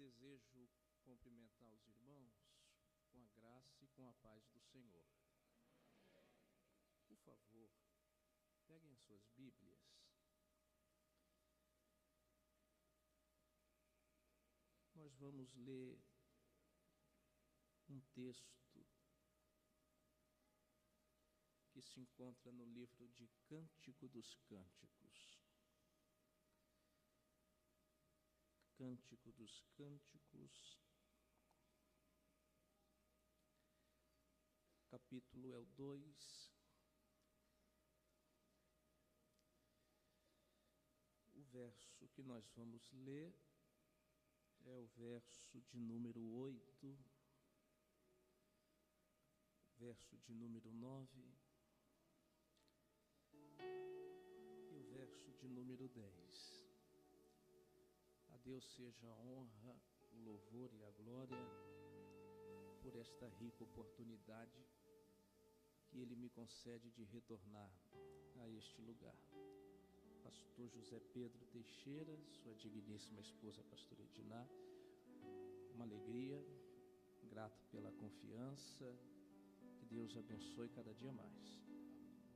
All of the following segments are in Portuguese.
Desejo cumprimentar os irmãos com a graça e com a paz do Senhor. Por favor, peguem as suas Bíblias. Nós vamos ler um texto que se encontra no livro de Cântico dos Cânticos. Cântico dos Cânticos, capítulo é o 2, o verso que nós vamos ler é o verso de número 8, verso de número 9 e o verso de número 10. A Deus seja a honra, o louvor e a glória por esta rica oportunidade que Ele me concede de retornar a este lugar. Pastor José Pedro Teixeira, sua digníssima esposa, pastora Ediná, uma alegria, grato pela confiança, que Deus abençoe cada dia mais.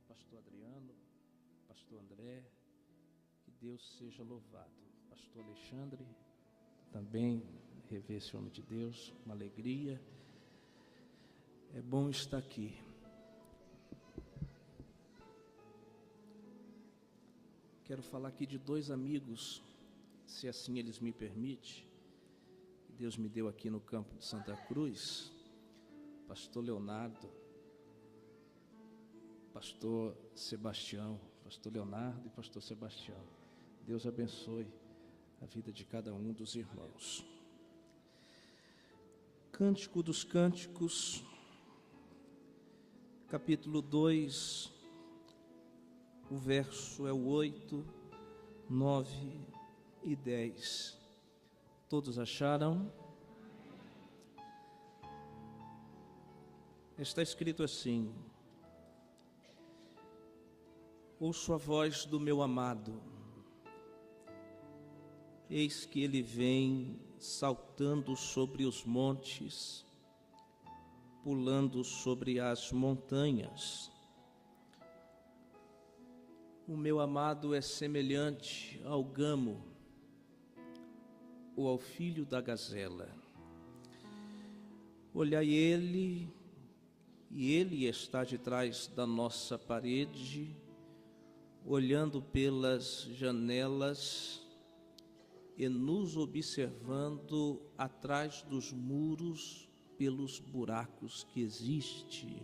Pastor Adriano, pastor André, que Deus seja louvado. Pastor Alexandre, também rever esse homem de Deus, uma alegria. É bom estar aqui. Quero falar aqui de dois amigos, se assim eles me permitem, que Deus me deu aqui no campo de Santa Cruz, pastor Leonardo, pastor Sebastião, pastor Leonardo e pastor Sebastião. Deus abençoe a vida de cada um dos irmãos. Cântico dos Cânticos, capítulo 2, o verso é o 8, 9 e 10. Todos acharam? Está escrito assim: ouço a voz do meu amado, eis que ele vem saltando sobre os montes, pulando sobre as montanhas. O meu amado é semelhante ao gamo ou ao filho da gazela. Olhai ele, e ele está de trás da nossa parede, olhando pelas janelas e nos observando atrás dos muros, pelos buracos que existem.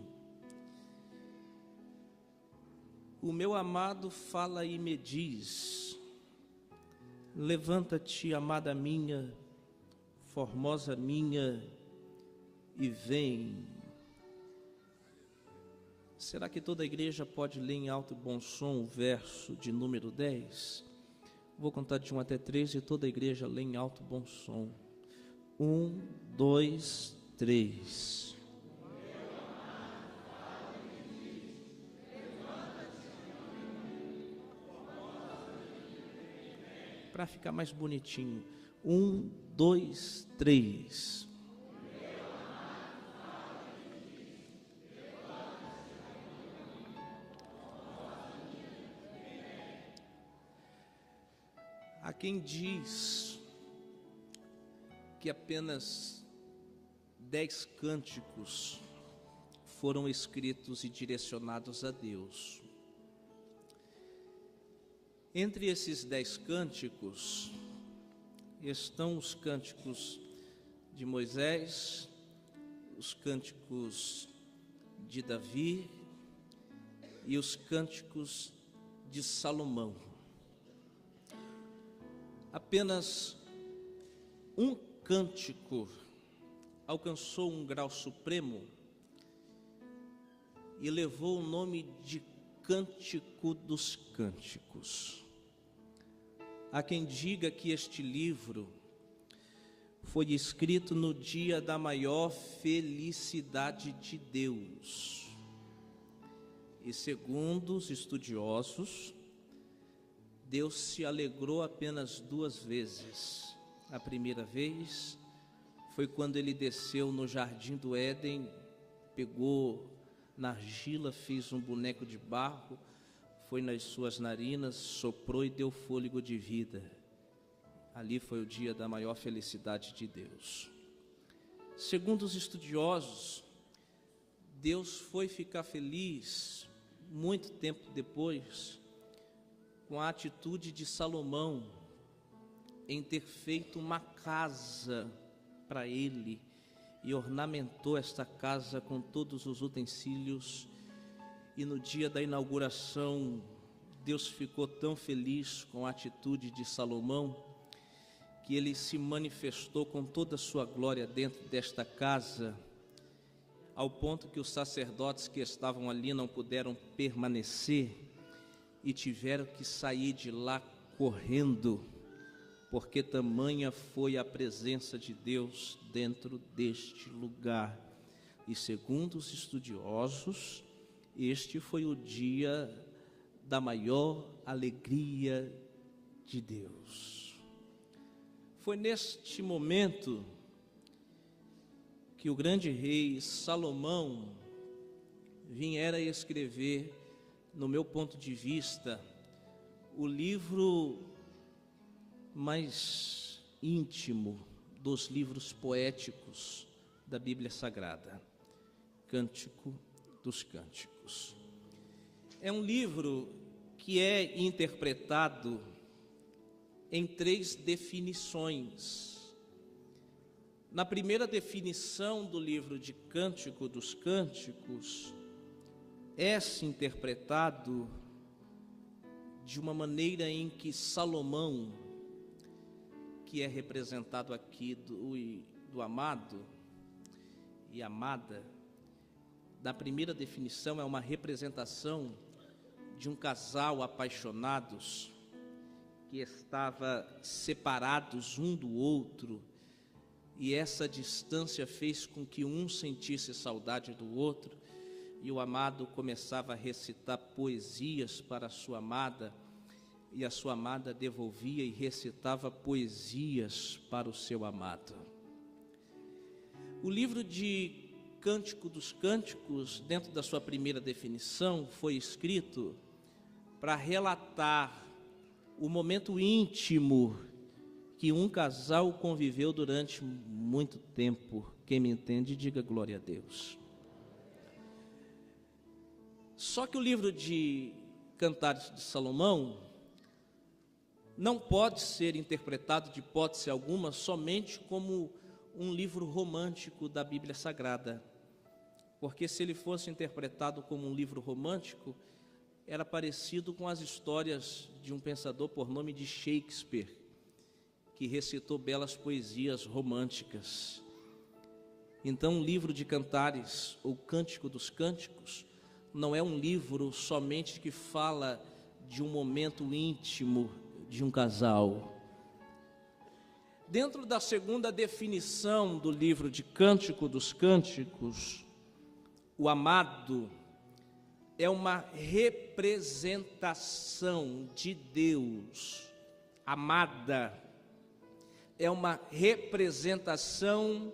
O meu amado fala e me diz: levanta-te, amada minha, formosa minha, e vem. Será que toda a igreja pode ler em alto e bom som o verso de número 10? Vou contar de 1 até 3 e toda a igreja lê em alto e bom som. 1, 2, 3. Para ficar mais bonitinho. 1, 2, 3. Há quem diz que apenas 10 cânticos foram escritos e direcionados a Deus. Entre esses 10 cânticos estão os cânticos de Moisés, os cânticos de Davi e os cânticos de Salomão. Apenas um cântico alcançou um grau supremo e levou o nome de Cântico dos Cânticos. Há quem diga que este livro foi escrito no dia da maior felicidade de Deus. E segundo os estudiosos, Deus se alegrou apenas 2 vezes. A primeira vez foi quando ele desceu no jardim do Éden, pegou na argila, fez um boneco de barro, foi nas suas narinas, soprou e deu fôlego de vida. Ali foi o dia da maior felicidade de Deus. Segundo os estudiosos, Deus foi ficar feliz muito tempo depois com a atitude de Salomão em ter feito uma casa para ele e ornamentou esta casa com todos os utensílios. E no dia da inauguração, Deus ficou tão feliz com a atitude de Salomão que ele se manifestou com toda a sua glória dentro desta casa, ao ponto que os sacerdotes que estavam ali não puderam permanecer e tiveram que sair de lá correndo, porque tamanha foi a presença de Deus dentro deste lugar. E segundo os estudiosos, este foi o dia da maior alegria de Deus. Foi neste momento que o grande rei Salomão viera escrever, no meu ponto de vista, o livro mais íntimo dos livros poéticos da Bíblia Sagrada, Cântico dos Cânticos. É um livro que é interpretado em 3 definições. Na primeira definição do livro de Cântico dos Cânticos, é-se interpretado de uma maneira em que Salomão, que é representado aqui do amado e amada, da primeira definição é uma representação de um casal apaixonados que estava separados um do outro, e essa distância fez com que um sentisse saudade do outro, e o amado começava a recitar poesias para a sua amada, e a sua amada devolvia e recitava poesias para o seu amado. O livro de Cântico dos Cânticos, dentro da sua primeira definição, foi escrito para relatar o momento íntimo que um casal conviveu durante muito tempo. Quem me entende, diga glória a Deus. Só que o livro de Cantares de Salomão não pode ser interpretado de hipótese alguma somente como um livro romântico da Bíblia Sagrada, porque se ele fosse interpretado como um livro romântico, era parecido com as histórias de um pensador por nome de Shakespeare, que recitou belas poesias românticas. Então, o livro de Cantares, ou Cântico dos Cânticos, não é um livro somente que fala de um momento íntimo de um casal. Dentro da segunda definição do livro de Cântico dos Cânticos, o amado é uma representação de Deus. Amada é uma representação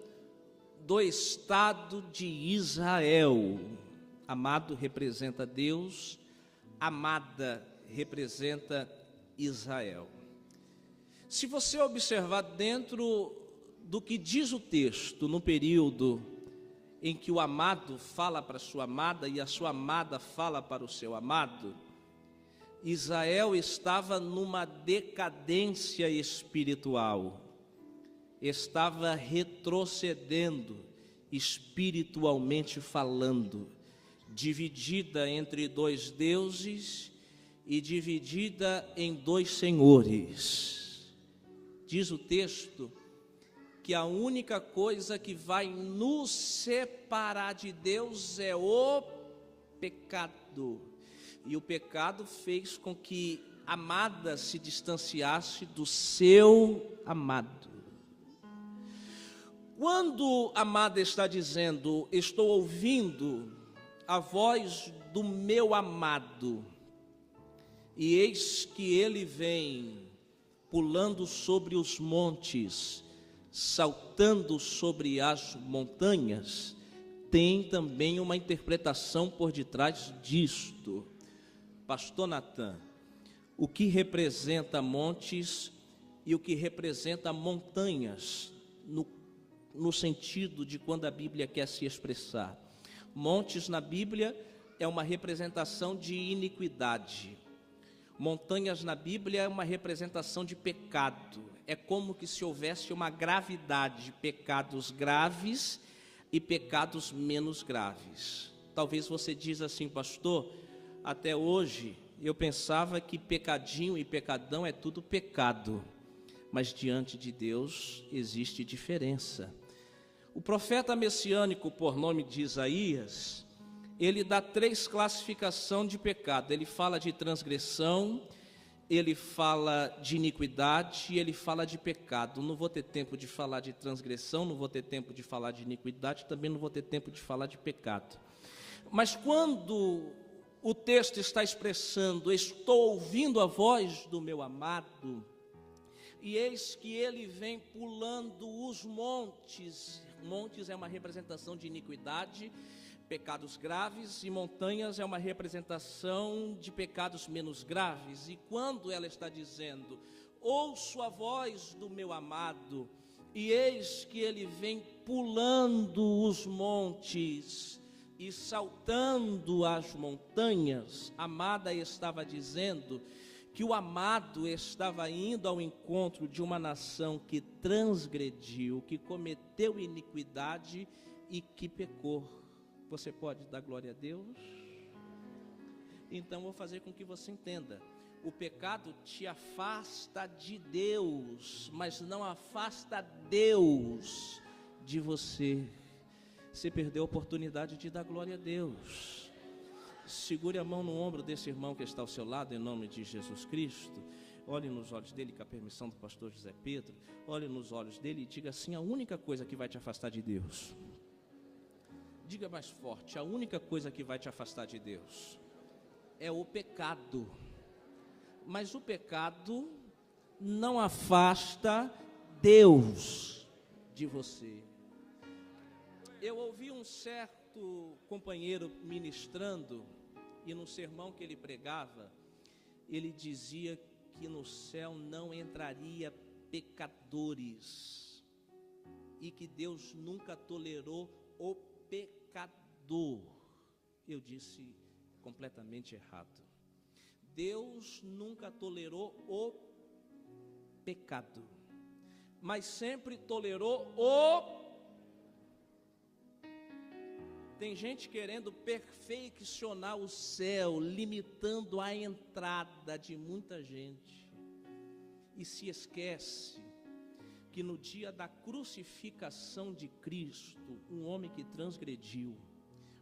do Estado de Israel. Amado representa Deus, amada representa Israel. Se você observar dentro do que diz o texto, no período em que o amado fala para a sua amada e a sua amada fala para o seu amado, Israel estava numa decadência espiritual, estava retrocedendo espiritualmente falando, dividida entre 2 deuses e dividida em 2 senhores. Diz o texto que a única coisa que vai nos separar de Deus é o pecado. E o pecado fez com que a amada se distanciasse do seu amado. Quando a amada está dizendo, estou ouvindo a voz do meu amado, e eis que ele vem pulando sobre os montes, saltando sobre as montanhas, tem também uma interpretação por detrás disto. Pastor Natan, o que representa montes e o que representa montanhas, no sentido de quando a Bíblia quer se expressar? Montes na Bíblia é uma representação de iniquidade. Montanhas na Bíblia é uma representação de pecado. É como que se houvesse uma gravidade, pecados graves e pecados menos graves. Talvez você diz assim, pastor, até hoje eu pensava que pecadinho e pecadão é tudo pecado, mas diante de Deus existe diferença. O profeta messiânico, por nome de Isaías, ele dá 3 classificações de pecado. Ele fala de transgressão, ele fala de iniquidade e ele fala de pecado. Não vou ter tempo de falar de transgressão, não vou ter tempo de falar de iniquidade, também não vou ter tempo de falar de pecado. Mas quando o texto está expressando, estou ouvindo a voz do meu amado, e eis que ele vem pulando os montes. Montes é uma representação de iniquidade, pecados graves, e montanhas é uma representação de pecados menos graves. E quando ela está dizendo, ouço a voz do meu amado, e eis que ele vem pulando os montes e saltando as montanhas, a amada estava dizendo que o amado estava indo ao encontro de uma nação que transgrediu, que cometeu iniquidade e que pecou. Você pode dar glória a Deus? Então vou fazer com que você entenda. O pecado te afasta de Deus, mas não afasta Deus de você. Você perdeu a oportunidade de dar glória a Deus. Segure a mão no ombro desse irmão que está ao seu lado, em nome de Jesus Cristo. Olhe nos olhos dele, com a permissão do pastor José Pedro. Olhe nos olhos dele e diga assim: a única coisa que vai te afastar de Deus. Diga mais forte: a única coisa que vai te afastar de Deus é o pecado. Mas o pecado não afasta Deus de você. Eu ouvi um certo companheiro ministrando, e no sermão que ele pregava, ele dizia que no céu não entraria pecadores, e que Deus nunca tolerou o pecador. Eu disse completamente errado. Deus nunca tolerou o pecado, mas sempre tolerou o... Tem gente querendo perfeccionar o céu, limitando a entrada de muita gente, e se esquece que no dia da crucificação de Cristo, um homem que transgrediu,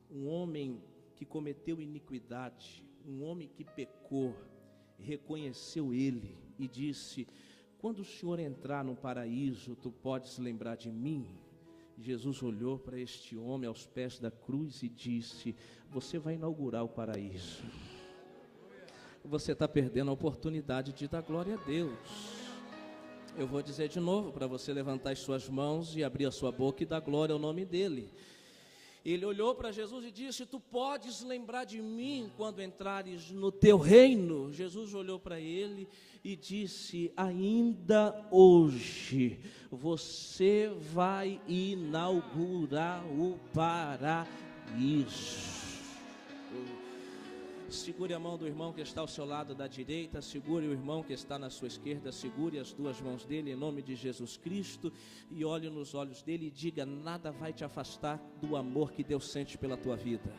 um homem que cometeu iniquidade, um homem que pecou, reconheceu ele e disse: quando o Senhor entrar no paraíso, tu podes lembrar de mim? Jesus olhou para este homem aos pés da cruz e disse: você vai inaugurar o paraíso. Você está perdendo a oportunidade de dar glória a Deus. Eu vou dizer de novo para você levantar as suas mãos e abrir a sua boca e dar glória ao nome dele. Ele olhou para Jesus e disse: tu podes lembrar de mim quando entrares no teu reino. Jesus olhou para ele e disse: ainda hoje você vai inaugurar o paraíso. Segure a mão do irmão que está ao seu lado da direita, segure o irmão que está na sua esquerda, segure as duas mãos dele em nome de Jesus Cristo e olhe nos olhos dele e diga: nada vai te afastar do amor que Deus sente pela tua vida.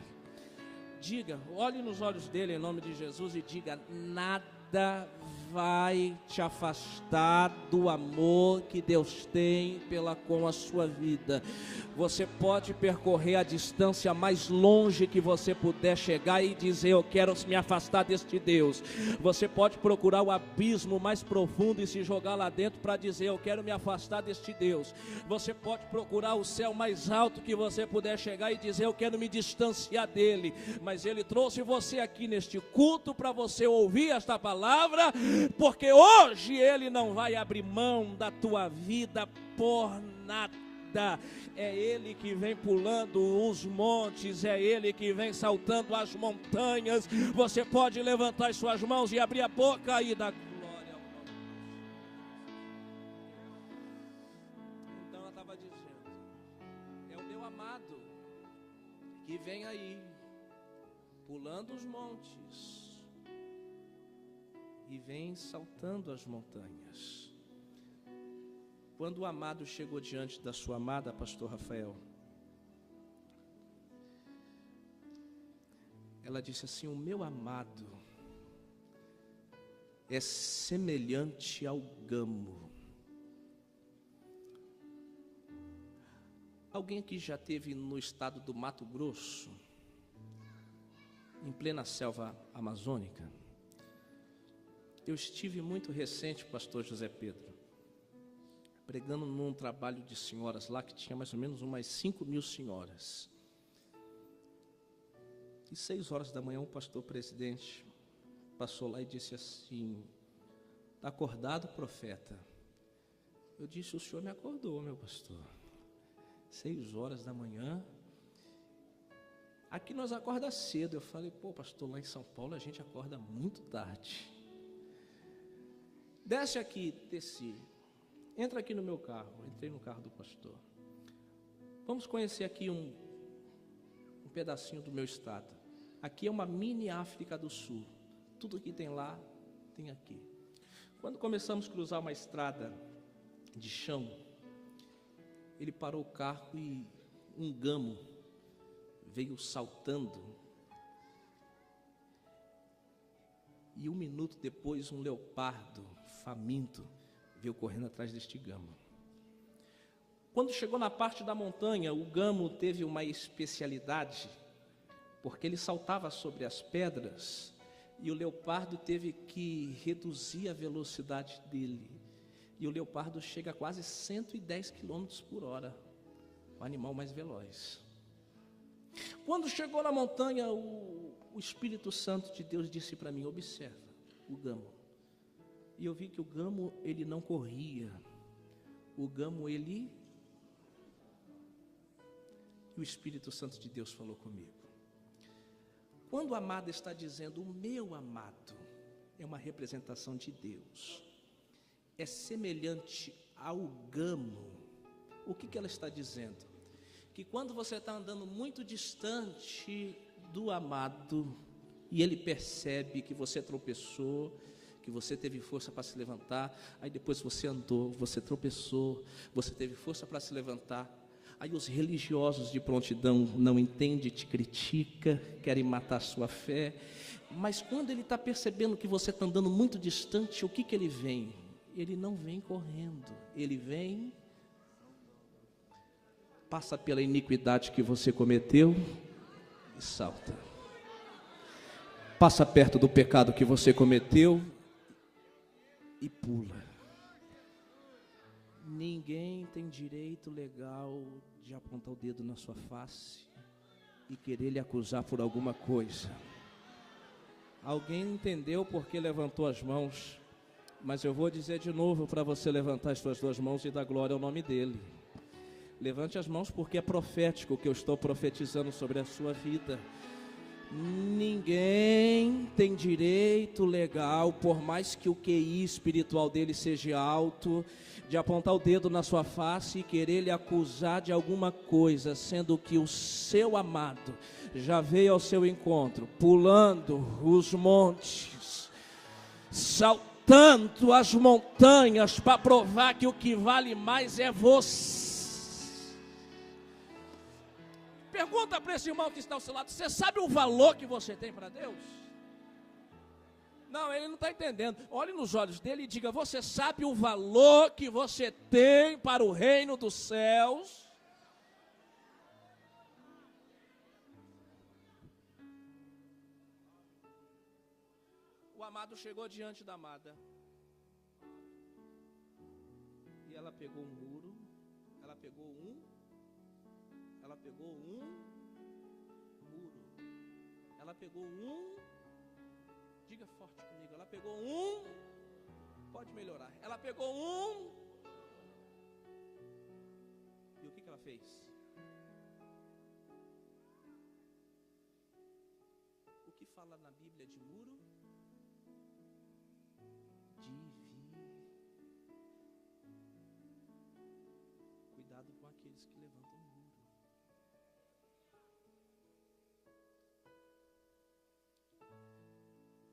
Diga, olhe nos olhos dele em nome de Jesus e diga: nada vai te afastar do amor que Deus tem com a sua vida. Você pode percorrer a distância mais longe que você puder chegar e dizer: eu quero me afastar deste Deus. Você pode procurar o abismo mais profundo e se jogar lá dentro para dizer: eu quero me afastar deste Deus. Você pode procurar o céu mais alto que você puder chegar e dizer: eu quero me distanciar dele. Mas ele trouxe você aqui neste culto para você ouvir esta palavra, porque hoje ele não vai abrir mão da tua vida por nada. É Ele que vem pulando os montes, é Ele que vem saltando as montanhas. Você pode levantar as suas mãos e abrir a boca e dar glória ao nome. Então ela estava dizendo: é o meu amado que vem aí, pulando os montes e vem saltando as montanhas. Quando o amado chegou diante da sua amada, pastor Rafael, ela disse assim: o meu amado é semelhante ao gamo. Alguém aqui já esteve no estado do Mato Grosso, em plena selva amazônica? Eu estive muito recente, pastor José Pedro, pregando num trabalho de senhoras lá, que tinha mais ou menos umas 5.000 senhoras. E 6 horas da manhã, o pastor presidente passou lá e disse assim: está acordado, profeta? Eu disse: o senhor me acordou, meu pastor. 6 horas da manhã. Aqui nós acorda cedo. Eu falei: pô, pastor, lá em São Paulo a gente acorda muito tarde. Desce aqui, desci. Entra aqui no meu carro. Entrei no carro do pastor. Vamos conhecer aqui um pedacinho do meu estado. Aqui é uma mini África do Sul. Tudo que tem lá, tem aqui. Quando começamos a cruzar uma estrada de chão, ele parou o carro e um gamo veio saltando. E 1 minuto depois, um leopardo faminto veio correndo atrás deste gamo. Quando chegou na parte da montanha, o gamo teve uma especialidade, porque ele saltava sobre as pedras, e o leopardo teve que reduzir a velocidade dele. E o leopardo chega a quase 110 km por hora, o animal mais veloz. Quando chegou na montanha, o Espírito Santo de Deus disse para mim: observa o gamo. E eu vi que o gamo, ele não corria. O gamo, ele... E o Espírito Santo de Deus falou comigo: quando o amado está dizendo o meu amado, é uma representação de Deus, é semelhante ao gamo. O que ela está dizendo? Que quando você está andando muito distante do amado, e ele percebe que você tropeçou, que você teve força para se levantar, aí depois você andou, você tropeçou, você teve força para se levantar, aí os religiosos de prontidão não entendem, te criticam, querem matar a sua fé, mas quando ele está percebendo que você está andando muito distante, o que ele vem? Ele não vem correndo, ele vem, passa pela iniquidade que você cometeu e salta. Passa perto do pecado que você cometeu e pula. Ninguém tem direito legal de apontar o dedo na sua face e querer lhe acusar por alguma coisa. Alguém entendeu porque levantou as mãos, mas eu vou dizer de novo para você levantar as suas 2 mãos e dar glória ao nome dele. Levante as mãos porque é profético o que eu estou profetizando sobre a sua vida. Ninguém tem direito legal, por mais que o QI espiritual dele seja alto, de apontar o dedo na sua face e querer lhe acusar de alguma coisa, sendo que o seu amado já veio ao seu encontro, pulando os montes, saltando as montanhas, para provar que o que vale mais é você. Pergunta para esse irmão que está ao seu lado: você sabe o valor que você tem para Deus? Não, ele não está entendendo. Olhe nos olhos dele e diga: você sabe o valor que você tem para o reino dos céus? O amado chegou diante da amada, e ela pegou um muro, ela pegou um muro, ela pegou diga forte comigo, ela pegou pode melhorar, ela pegou ela fez? O que fala na Bíblia de muro? Cuidado com aqueles que levantam o muro.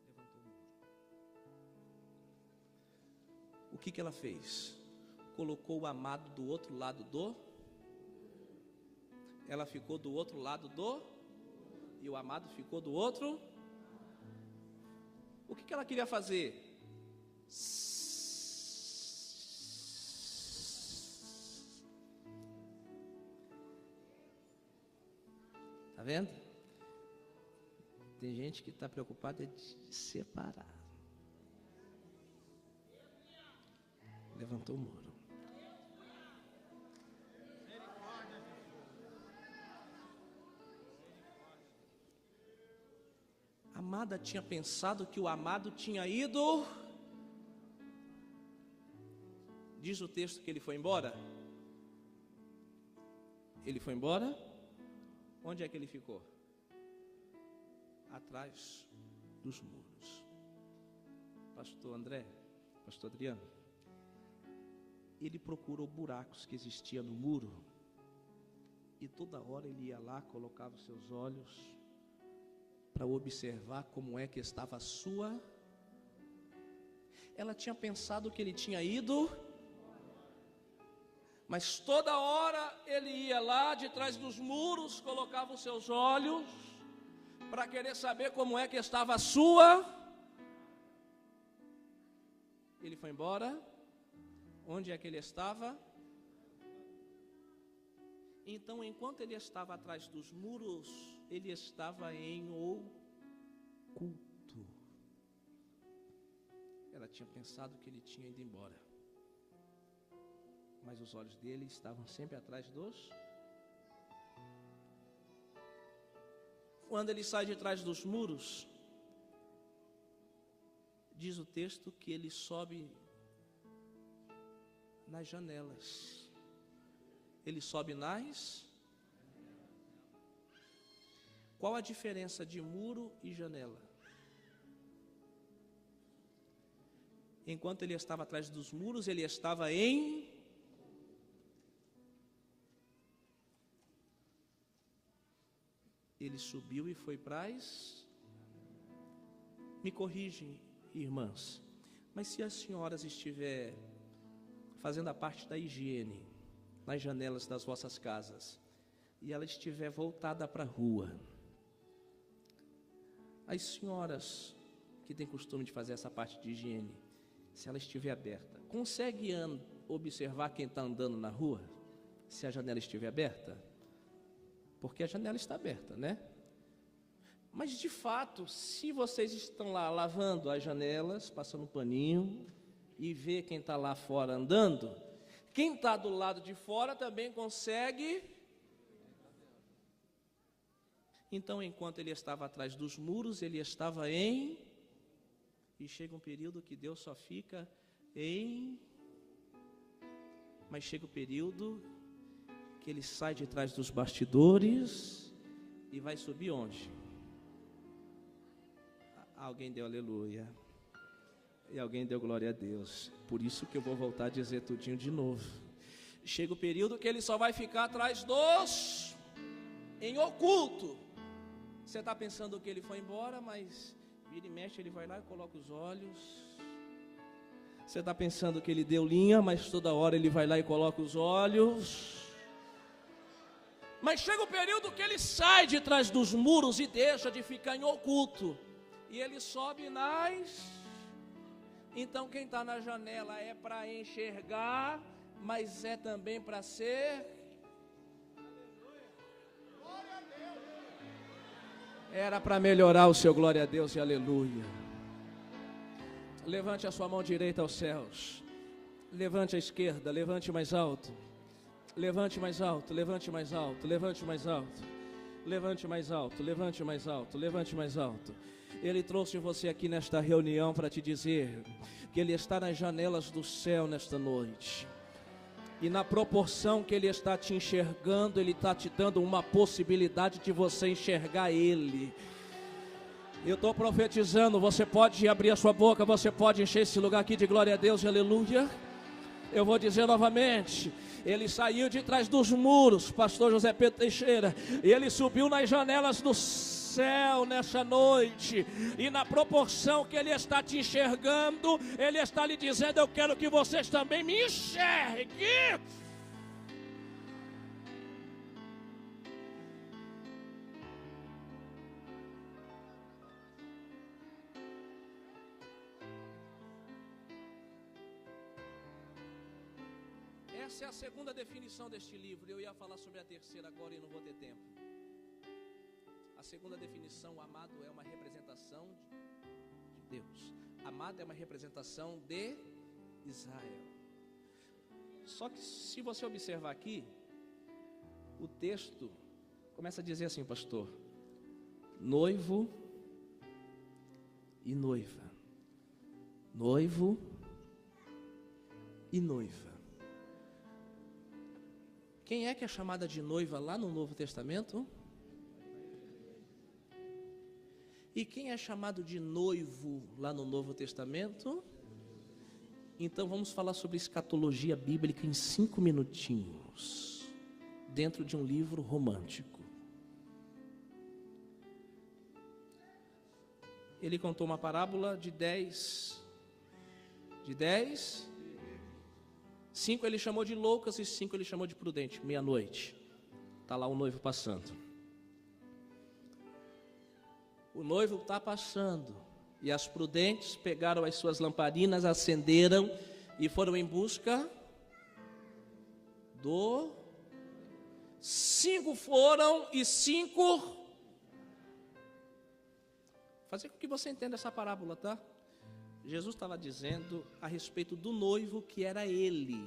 Levantou o muro. O que ela fez? Colocou o amado do outro lado do. Ela ficou do outro lado do. E o amado ficou do outro. O que ela queria fazer? Está vendo? Tem gente que está preocupada de separar. Levantou o muro. A amada tinha pensado que o amado tinha ido. Diz o texto que ele foi embora. Ele foi embora. Onde é que ele ficou? Atrás dos muros. Pastor André, pastor Adriano, ele procurou buracos que existiam no muro, e toda hora ele ia lá, colocava os seus olhos para observar como é que estava a sua. Ela tinha pensado que ele tinha ido, mas toda hora ele ia lá de trás dos muros, colocava os seus olhos para querer saber como é que estava a sua. Ele foi embora. Onde é que ele estava? Então, enquanto ele estava atrás dos muros, ele estava em oculto. Ela tinha pensado que ele tinha ido embora, mas os olhos dele estavam sempre atrás dos. Quando ele sai de trás dos muros, diz o texto que ele sobe nas janelas. Ele sobe nas. Qual a diferença de muro e janela? Enquanto ele estava atrás dos muros, ele estava em. Ele subiu e foi para as. Me corrigem, irmãs, mas se as senhoras estiver fazendo a parte da higiene nas janelas das vossas casas, e ela estiver voltada para a rua, as senhoras que têm costume de fazer essa parte de higiene, se ela estiver aberta, consegue observar quem está andando na rua, se a janela estiver aberta? Porque a janela está aberta, né? Mas de fato, se vocês estão lá lavando as janelas, passando um paninho, e vê quem está lá fora andando, quem está do lado de fora também consegue. Então, enquanto ele estava atrás dos muros, ele estava em. E chega um período que Deus só fica em. Mas chega o período que ele sai de trás dos bastidores e vai subir onde? Alguém deu aleluia. E alguém deu glória a Deus. Por isso que eu vou voltar a dizer tudinho de novo. Chega o período que ele só vai ficar atrás dos. Em oculto. Você está pensando que ele foi embora, mas vira e mexe, ele vai lá e coloca os olhos. Você está pensando que ele deu linha, mas toda hora ele vai lá e coloca os olhos. Mas chega o período que ele sai de trás dos muros e deixa de ficar em oculto. E ele sobe nas. Então quem está na janela é para enxergar, mas é também para ser. Era para melhorar o seu glória a Deus e aleluia. Levante a sua mão direita aos céus. Levante a esquerda, levante mais alto. Levante mais alto, levante mais alto, levante mais alto. Levante mais alto, levante mais alto, levante mais alto. Ele trouxe você aqui nesta reunião para te dizer que Ele está nas janelas do céu nesta noite. E na proporção que Ele está te enxergando, Ele está te dando uma possibilidade de você enxergar Ele. Eu estou profetizando, você pode abrir a sua boca, você pode encher esse lugar aqui de glória a Deus, aleluia. Eu vou dizer novamente, ele saiu de trás dos muros, pastor José Pedro Teixeira, e ele subiu nas janelas do céu nessa noite, e na proporção que ele está te enxergando, ele está lhe dizendo, eu quero que vocês também me enxerguem. Essa é a segunda definição deste livro. Eu ia falar sobre a terceira agora e não vou ter tempo. A segunda definição, amado, é uma representação de Deus. Amado é uma representação de Israel. Só que se você observar aqui, o texto começa a dizer assim, pastor: noivo e noiva. Noivo e noiva. Quem é que é chamada de noiva lá no Novo Testamento? E quem é chamado de noivo lá no Novo Testamento? Então vamos falar sobre escatologia bíblica em 5 minutinhos, dentro de um livro romântico. Ele contou uma parábola de 10. 5 ele chamou de loucas e 5 ele chamou de prudente. Meia-noite, está lá o noivo passando. O noivo está passando, e as prudentes pegaram as suas lamparinas, acenderam e foram em busca do... 5 foram e 5... Fazer com que você entenda essa parábola, tá? Jesus estava dizendo a respeito do noivo, que era ele,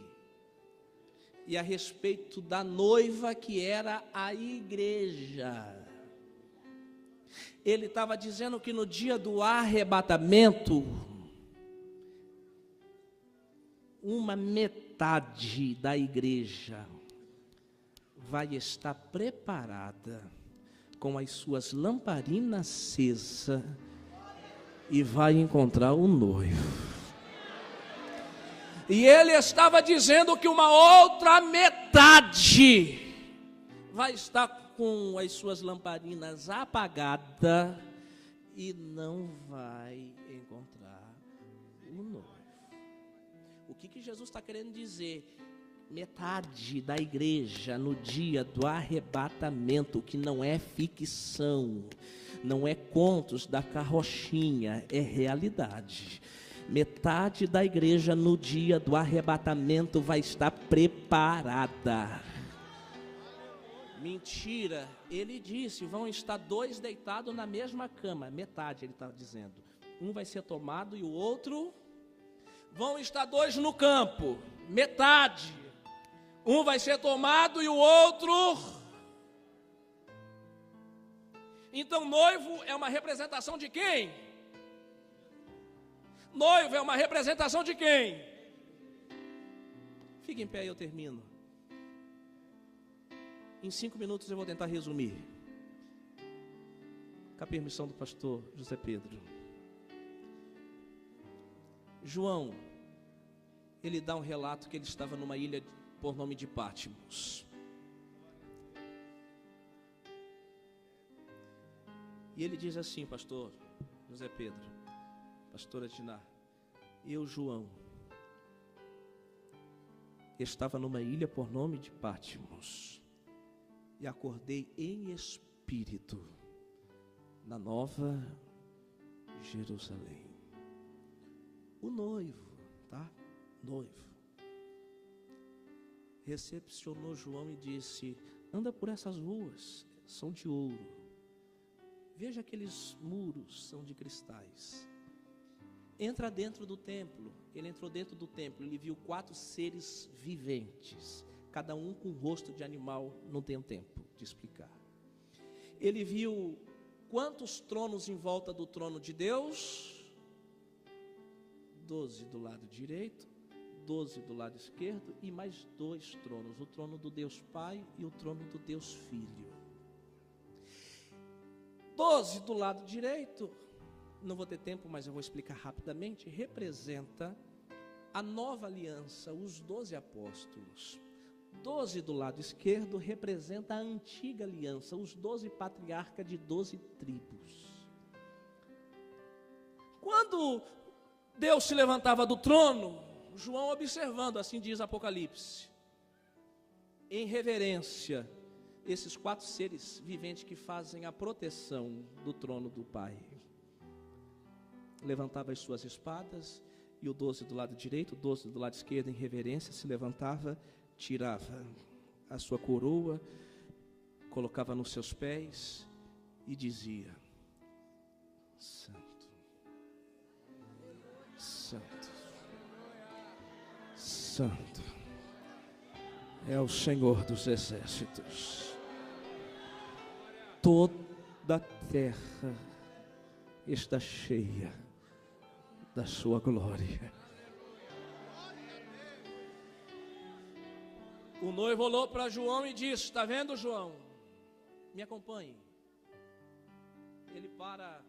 e a respeito da noiva, que era a igreja. Ele estava dizendo que no dia do arrebatamento, uma metade da igreja vai estar preparada, com as suas lamparinas acesas, e vai encontrar o noivo. E ele estava dizendo que uma outra metade vai estar com as suas lamparinas apagadas e não vai encontrar o noivo. O que Jesus está querendo dizer? Metade da igreja no dia do arrebatamento, que não é ficção, não é contos da carrochinha, é realidade. Metade da igreja no dia do arrebatamento vai estar preparada. Mentira, ele disse, vão estar 2 deitados na mesma cama. Metade, ele está dizendo. Um vai ser tomado e o outro... Vão estar 2 no campo. Metade. Um vai ser tomado e o outro... Então noivo é uma representação de quem? Noivo é uma representação de quem? Fique em pé e eu termino. Em 5 minutos eu vou tentar resumir, com a permissão do pastor José Pedro. João, ele dá um relato que ele estava numa ilha por nome de Pátimos. E ele diz assim, pastor José Pedro, pastora Diná, eu, João, estava numa ilha por nome de Pátimos e acordei em espírito na Nova Jerusalém. O noivo, tá? Noivo recepcionou João e disse: anda por essas ruas, são de ouro. Veja aqueles muros, são de cristais. Entra dentro do templo. Ele entrou dentro do templo, ele viu 4 seres viventes, cada um com rosto de animal, não tenho tempo de explicar. Ele viu quantos tronos em volta do trono de Deus? 12 do lado direito, 12 do lado esquerdo e mais 2 tronos, o trono do Deus Pai e o trono do Deus Filho. 12 do lado direito, não vou ter tempo, mas eu vou explicar rapidamente, representa a nova aliança, os 12 apóstolos. 12 do lado esquerdo representa a antiga aliança, os 12 patriarcas de 12 tribos. Quando Deus se levantava do trono, João observando, assim diz Apocalipse, em reverência, esses 4 seres viventes que fazem a proteção do trono do Pai. Levantava as suas espadas, e o 12 do lado direito, o 12 do lado esquerdo, em reverência, se levantava, tirava a sua coroa, colocava nos seus pés e dizia: Santo, Santo, Santo é o Senhor dos exércitos. Toda a terra está cheia da sua glória. O noivo olhou para João e disse: está vendo, João? Me acompanhe. Ele para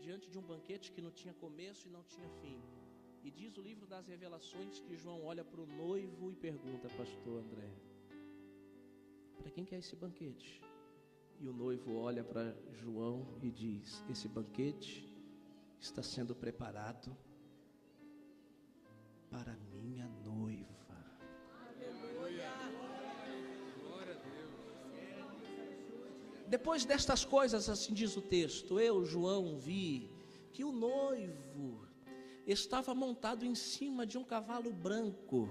diante de um banquete que não tinha começo e não tinha fim. E diz o livro das Revelações que João olha para o noivo e pergunta: pastor André, para quem que é esse banquete? E o noivo olha para João e diz: esse banquete está sendo preparado para minha noiva. Aleluia. Glória a Deus. Depois destas coisas, assim diz o texto, eu, João, vi que o noivo estava montado em cima de um cavalo branco,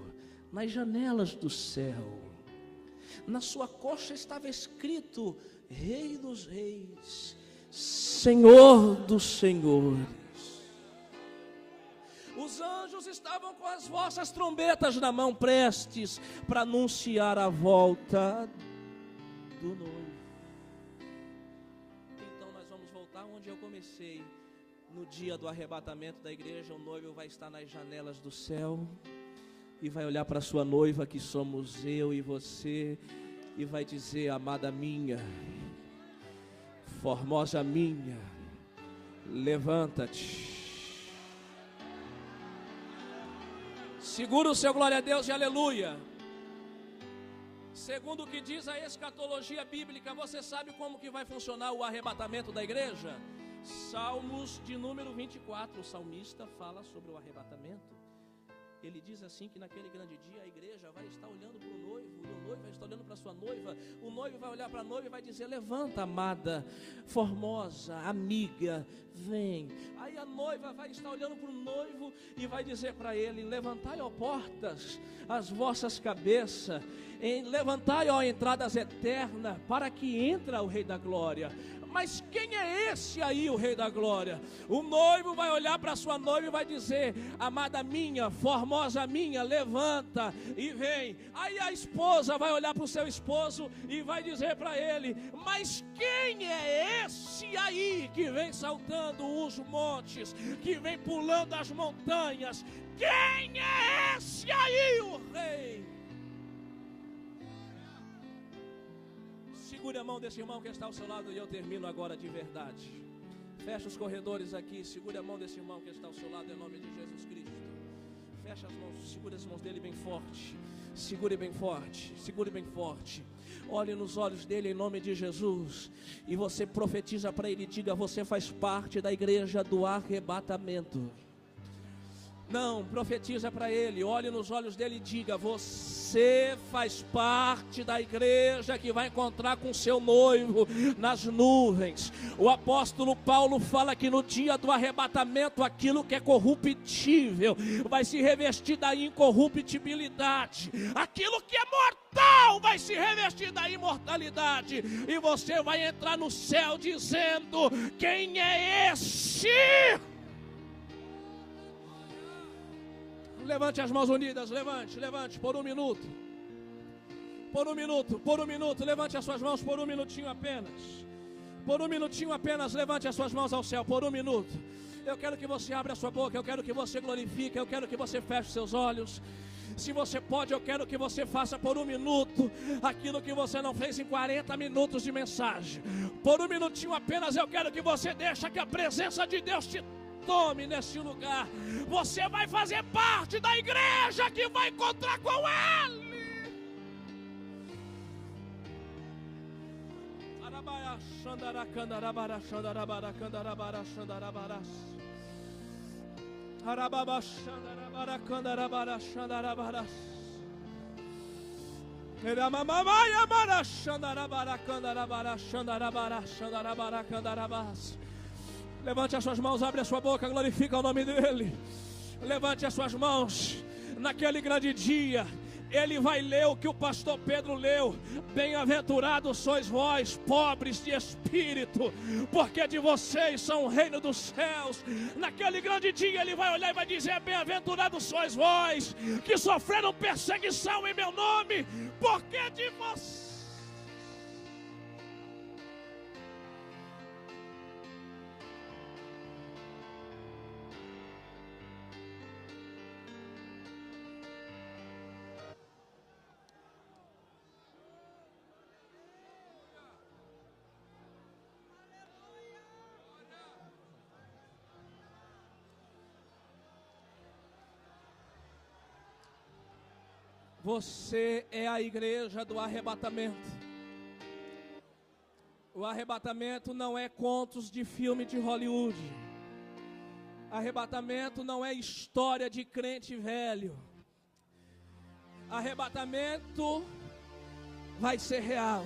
nas janelas do céu. Na sua coxa estava escrito: Rei dos Reis, Senhor dos Senhores. Os anjos estavam com as vossas trombetas na mão, prestes para anunciar a volta do noivo. Então nós vamos voltar onde eu comecei. No dia do arrebatamento da igreja, o noivo vai estar nas janelas do céu e vai olhar para a sua noiva, que somos eu e você, e vai dizer: amada minha, formosa minha, levanta-te. Segura o seu glória a Deus e aleluia. Segundo o que diz a escatologia bíblica, você sabe como que vai funcionar o arrebatamento da igreja? Salmos de número 24, o salmista fala sobre o arrebatamento. Ele diz assim que naquele grande dia a igreja vai estar olhando para o noivo, e o noivo vai estar olhando para a sua noiva. O noivo vai olhar para a noiva e vai dizer: levanta, amada, formosa, amiga, vem. Aí a noiva vai estar olhando para o noivo e vai dizer para ele: levantai, ó portas, as vossas cabeças, levantai, ó entradas eternas, para que entra o Rei da Glória. Mas quem é esse aí, o Rei da Glória? O noivo vai olhar para sua noiva e vai dizer: amada minha, formosa minha, levanta e vem. Aí a esposa vai olhar para o seu esposo e vai dizer para ele: mas quem é esse aí que vem saltando os montes, que vem pulando as montanhas? Quem é esse aí, o Rei? Segure a mão desse irmão que está ao seu lado e eu termino agora de verdade. Fecha os corredores aqui, segure a mão desse irmão que está ao seu lado em nome de Jesus Cristo. Fecha as mãos, segure as mãos dele bem forte. Segure bem forte, segure bem forte. Olhe nos olhos dele em nome de Jesus. E você profetiza para ele, diga: você faz parte da igreja do arrebatamento. Não, profetiza para ele, olhe nos olhos dele e diga: você faz parte da igreja que vai encontrar com seu noivo nas nuvens. O apóstolo Paulo fala que no dia do arrebatamento, aquilo que é corruptível vai se revestir da incorruptibilidade, aquilo que é mortal vai se revestir da imortalidade, e você vai entrar no céu dizendo: quem é esse? Levante as mãos unidas, levante, por um minuto, levante as suas mãos por um minutinho apenas, levante as suas mãos ao céu, por um minuto. Eu quero que você abra a sua boca, eu quero que você glorifique, eu quero que você feche seus olhos. Se você pode, eu quero que você faça por 1 minuto aquilo que você não fez em 40 minutos de mensagem. Por 1 minutinho apenas eu quero que você deixe que a presença de Deus te tome nesse lugar. Você vai fazer parte da igreja que vai encontrar com Ele. Levante as suas mãos, abre a sua boca, glorifica o nome dEle. Levante as suas mãos. Naquele grande dia, ele vai ler o que o pastor Pedro leu: bem-aventurados sois vós, pobres de espírito, porque de vocês são o reino dos céus. Naquele grande dia ele vai olhar e vai dizer: bem-aventurados sois vós, que sofreram perseguição em meu nome, porque de vocês. Você é a igreja do arrebatamento. O arrebatamento não é contos de filme de Hollywood. Arrebatamento não é história de crente velho. Arrebatamento vai ser real.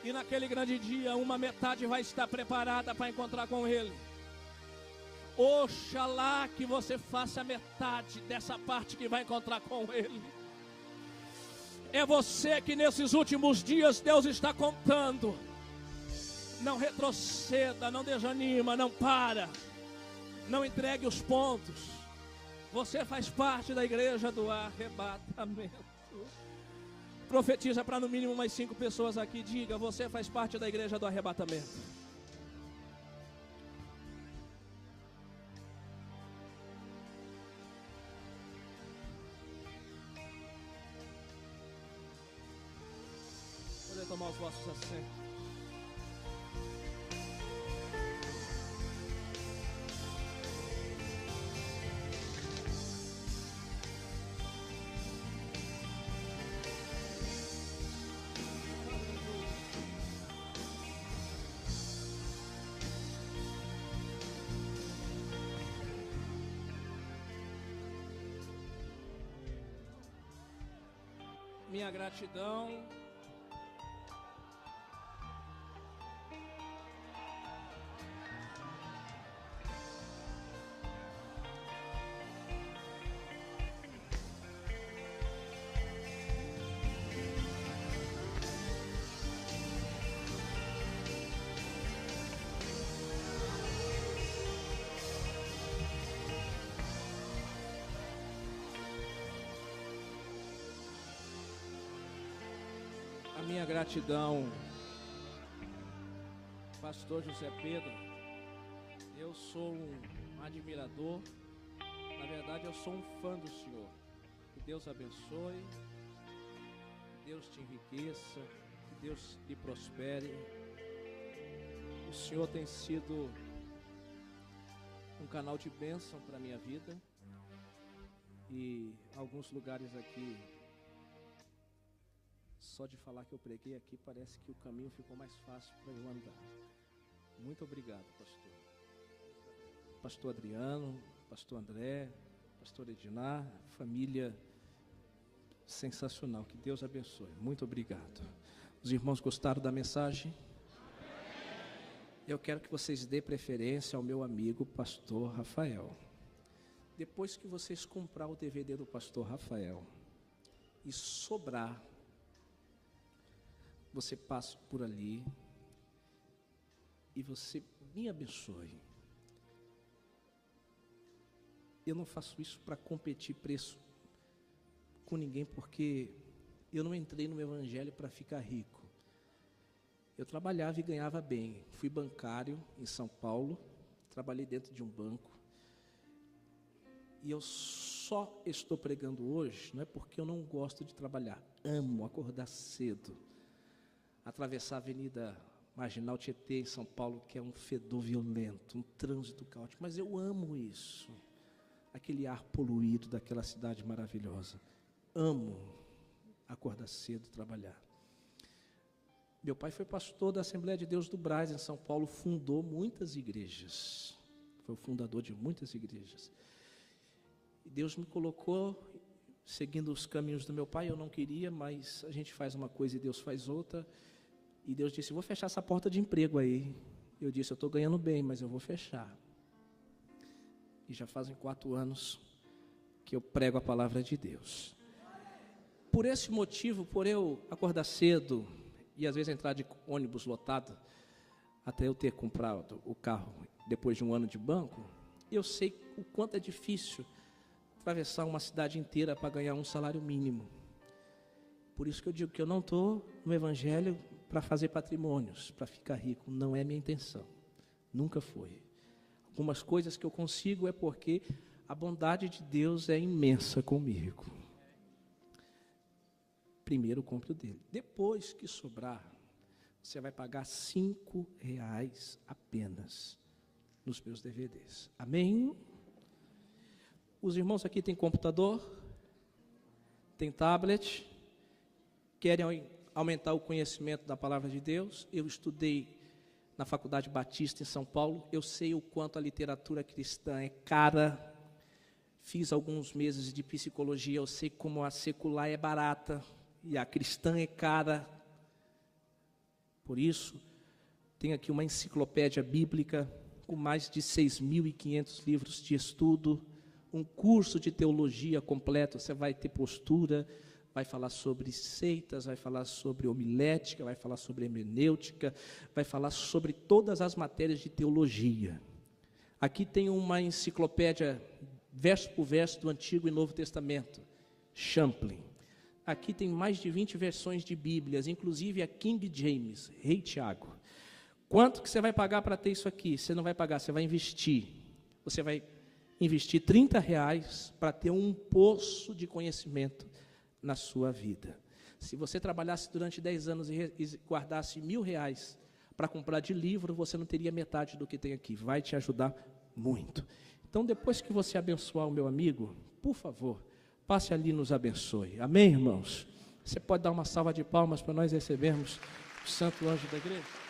E naquele grande dia, uma metade vai estar preparada para encontrar com Ele. Oxalá que você faça metade dessa parte que vai encontrar com Ele. É você que nesses últimos dias Deus está contando. Não retroceda, não desanima, não para. Não entregue os pontos. Você faz parte da igreja do arrebatamento. Profetiza para no mínimo umas 5 pessoas aqui. Diga: você faz parte da igreja do arrebatamento. Tomar os vossos assentos. Minha gratidão. Minha gratidão, pastor José Pedro. Eu sou um admirador, na verdade eu sou um fã do Senhor. Que Deus abençoe, que Deus te enriqueça, que Deus lhe prospere. O Senhor tem sido um canal de bênção para a minha vida, e alguns lugares aqui, só de falar que eu preguei aqui, parece que o caminho ficou mais fácil para eu andar. Muito obrigado, pastor. Pastor Adriano, pastor André, pastor Edinar, família sensacional. Que Deus abençoe. Muito obrigado. Os irmãos gostaram da mensagem? Eu quero que vocês dêem preferência ao meu amigo, pastor Rafael. Depois que vocês comprar o DVD do pastor Rafael e sobrar, você passa por ali e você me abençoe. Eu não faço isso para competir preço com ninguém, porque eu não entrei no evangelho para ficar rico. Eu trabalhava e ganhava bem. Fui bancário em São Paulo, trabalhei dentro de um banco. E eu só estou pregando hoje, não é porque eu não gosto de trabalhar. Amo acordar cedo, atravessar a Avenida Marginal Tietê, em São Paulo, que é um fedor violento, um trânsito caótico. Mas eu amo isso, aquele ar poluído daquela cidade maravilhosa. Amo acordar cedo, trabalhar. Meu pai foi pastor da Assembleia de Deus do Brás, em São Paulo, fundou muitas igrejas. Foi o fundador de muitas igrejas. E Deus me colocou, seguindo os caminhos do meu pai. Eu não queria, mas a gente faz uma coisa e Deus faz outra. E Deus disse, vou fechar essa porta de emprego aí. Eu disse, eu estou ganhando bem, mas eu vou fechar. E já fazem 4 anos que eu prego a palavra de Deus. Por esse motivo, por eu acordar cedo e às vezes entrar de ônibus lotado, até eu ter comprado o carro depois de um ano de banco, eu sei o quanto é difícil atravessar uma cidade inteira para ganhar um salário mínimo. Por isso que eu digo que eu não estou no Evangelho para fazer patrimônios, para ficar rico. Não é minha intenção. Nunca foi. Algumas coisas que eu consigo é porque a bondade de Deus é imensa comigo. Primeiro compre o dele. Depois que sobrar, você vai pagar R$5 apenas nos meus DVDs. Amém? Os irmãos aqui têm computador, têm tablet, querem aumentar o conhecimento da palavra de Deus. Eu estudei na Faculdade Batista em São Paulo. Eu sei o quanto a literatura cristã é cara. Fiz alguns meses de psicologia. Eu sei como a secular é barata e a cristã é cara. Por isso, tem aqui uma enciclopédia bíblica com mais de 6.500 livros de estudo, um curso de teologia completo. Você vai ter postura, vai falar sobre seitas, vai falar sobre homilética, vai falar sobre hermenêutica, vai falar sobre todas as matérias de teologia. Aqui tem uma enciclopédia, verso por verso, do Antigo e Novo Testamento, Champlin. Aqui tem mais de 20 versões de Bíblias, inclusive a King James, Rei Tiago. Quanto que você vai pagar para ter isso aqui? Você não vai pagar, você vai investir. Você vai investir R$30 para ter um poço de conhecimento na sua vida. Se você trabalhasse durante 10 anos e guardasse R$1.000 para comprar de livro, você não teria metade do que tem aqui. Vai te ajudar muito. Então, depois que você abençoar o meu amigo, por favor, passe ali e nos abençoe. Amém, irmãos? Você pode dar uma salva de palmas para nós recebermos o santo anjo da igreja?